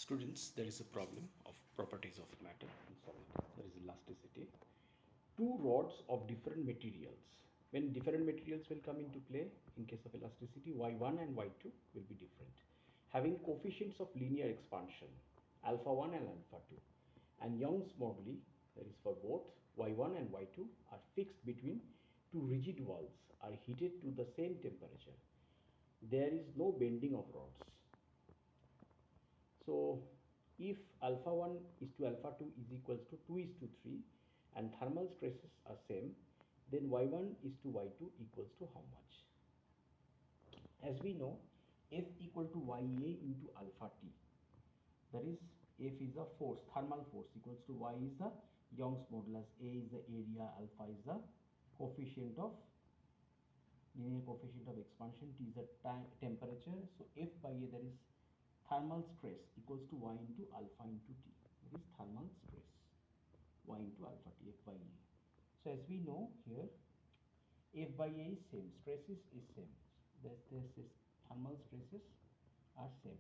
Students, there is a problem of properties of matter in solid. There is elasticity. Two rods of different materials. When different materials will come into play, in case of elasticity, y1 and y2 will be different. Having coefficients of linear expansion, alpha 1 and alpha 2. And Young's moduli, that is for both y1 and y2, are fixed between two rigid walls, are heated to the same temperature. There is no bending of rods. So if alpha 1 is to alpha 2 is equals to 2 is to 3 and thermal stresses are same, then y1 is to y2 equals to how much? As we know, F equal to Ya into alpha T. That is, F is the force, thermal force, equals to Y is the Young's modulus, A is the area, alpha is the coefficient of linear coefficient of expansion, T is the temperature. So F by A, that is thermal stress, equals to Y into alpha into T. That is thermal stress, Y into alpha T, F by A. So as we know here, F by A is same, stresses is same. This is thermal stresses are same.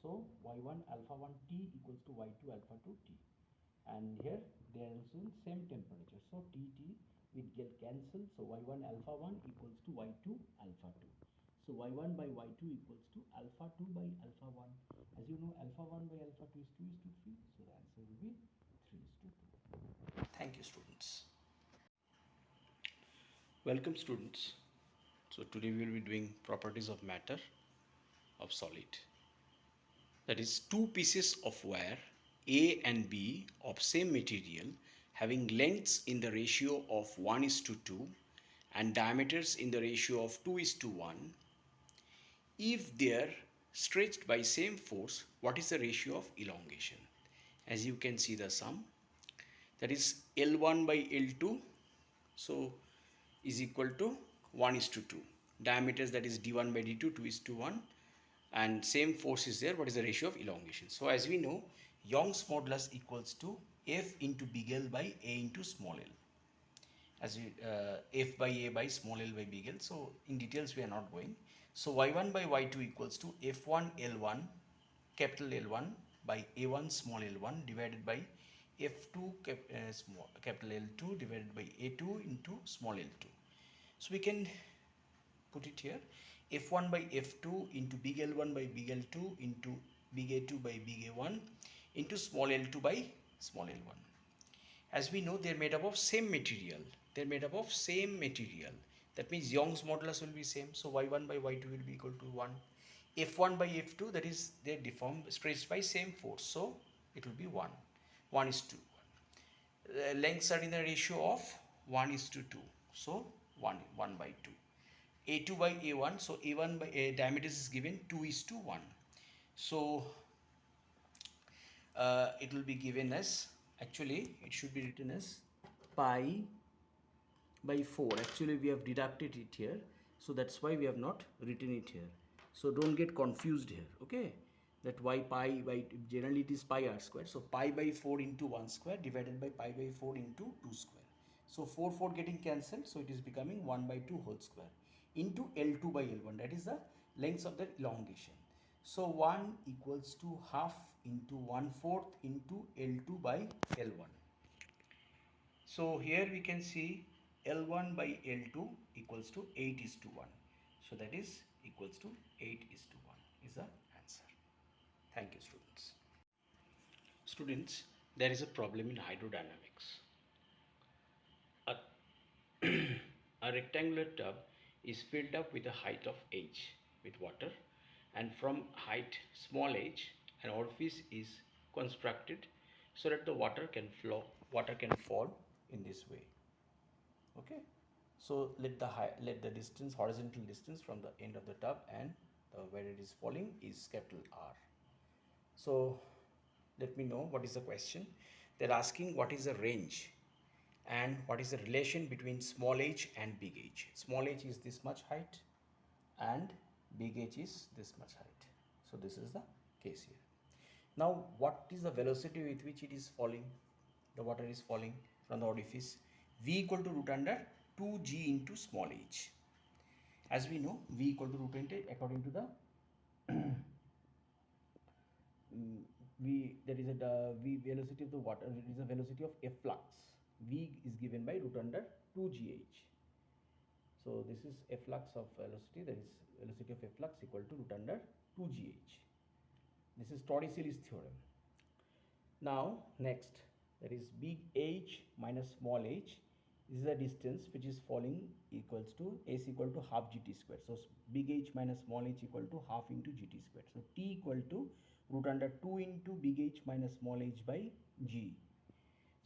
So Y1 alpha 1 T equals to Y2 alpha 2 T. And here they are also in same temperature. So T will get cancelled. So Y1 alpha 1 equals to Y2 alpha 2. So Y1 by Y2 equals to alpha 2 by alpha 1. As you know, alpha 1 by alpha 2 is 2 is to 3. So the answer will be 3 is to 2. Thank you, students. Welcome, students. So today we will be doing properties of matter of solid. That is, two pieces of wire A and B of same material having lengths in the ratio of 1 is to 2 and diameters in the ratio of 2 is to 1. If they are stretched by same force, what is the ratio of elongation? As you can see the sum, that is L1 by L2, so is equal to 1 is to 2. Diameters, that is D1 by D2, 2 is to 1. And same force is there. What is the ratio of elongation? So as we know, Young's modulus equals to F into big L by A into small l. As we, F by A by small l by big L. So in details we are not going. So Y1 by Y2 equals to F1 L1 capital L1 by A1 small l1 divided by F2 capital L2 divided by A2 into small l2. So we can put it here, F1 by F2 into big L1 by big L2 into big A2 by big A1 into small L2 by small L1. As we know, they are made up of same material. They are made up of same material. That means Young's modulus will be same. So Y1 by Y2 will be equal to 1. F1 by F2, that is, they are deformed, stretched by same force. So it will be 1. 1 is to 1. Lengths are in the ratio of 1 is to 2. So 1 by 2. A2 by A1, so A1 by A diameters is given 2 is to 1. So it will be given as, actually it should be written as pi by 4. Actually we have deducted it here, so that's why we have not written it here. So don't get confused here, okay? That why pi by, generally it is pi r square. So pi by 4 into 1 square divided by pi by 4 into 2 square. So 4 getting cancelled, so it is becoming 1 by 2 whole square into L2 by L1, that is the length of the elongation. So 1 equals to half into 1/4 into L2 by L1. So here we can see L1 by L2 equals to 8 is to 1. So that is equals to 8 is to 1 is the answer. Thank you, students. Students, there is a problem in hydrodynamics. A, a rectangular tub is filled up with a height of h with water, and from height small h an orifice is constructed so that the water can fall in this way. Okay, so let the distance, horizontal distance from the end of the tub and where it is falling is capital R. So let me know what is the question. They're asking what is the range and what is the relation between small h and big H. Small h is this much height and big H is this much height. So this is the case here. Now what is the velocity with which it is falling? The water is falling from the orifice. V equal to root under 2g into small h. As we know, V equal to root under, according to the V, that is a V velocity of the water, it is a velocity of efflux. V is given by root under 2gh. So this is efflux of velocity, that is velocity of efflux equal to root under 2gh. This is Torricelli's theorem. Now next, that is big H minus small h. This is the distance which is falling equals to S equal to half gt square. So big H minus small h equal to half into gt square. So T equal to root under 2 into big H minus small h by g.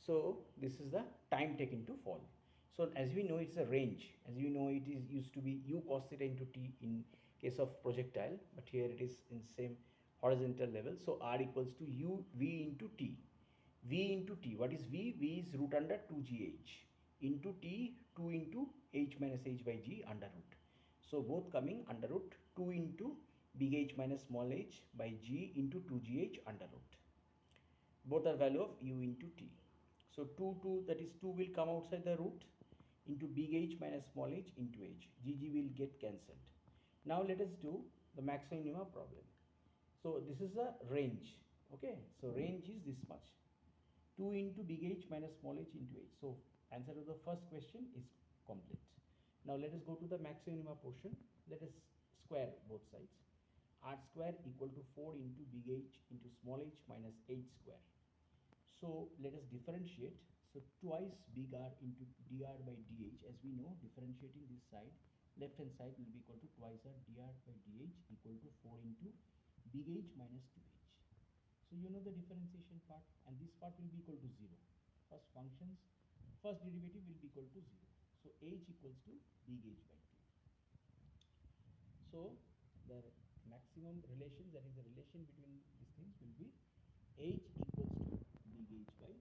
So this is the time taken to fall. So as we know, it's a range. As you know, it is used to be u cos theta into t in case of projectile, but here it is in same horizontal level. So r equals to u v into t. V into t. What is v? V is root under 2gh into t, 2 into h minus h by g under root. So both coming under root 2 into big H minus small h by g into 2gh under root. Both are value of u into t. So 2, that is 2 will come outside the root into big H minus small h into h. Gg will get cancelled. Now let us do the maximum minima problem. So this is a range. Okay, so range is this much. 2 into big H minus small h into h. So answer to the first question is complete. Now let us go to the maximum minima portion. Let us square both sides. R square equal to 4 into big H into small h minus h square. So let us differentiate. So twice big R into dr by dh. As we know, differentiating this side, left hand side will be equal to twice R dr by dh equal to 4 into big H minus 2h. So you know the differentiation part, and this part will be equal to 0. First derivative will be equal to 0. So h equals to big H by 2. So the maximum relation, that is the relation between these things, will be h equals to big H by,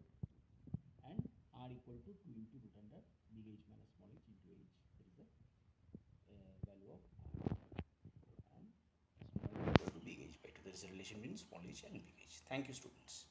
and r equal to 2 into root under big H minus small h into h. That is the value of r, and small h equal to big H by 2. There is a relation between small h and big H. Thank you, students.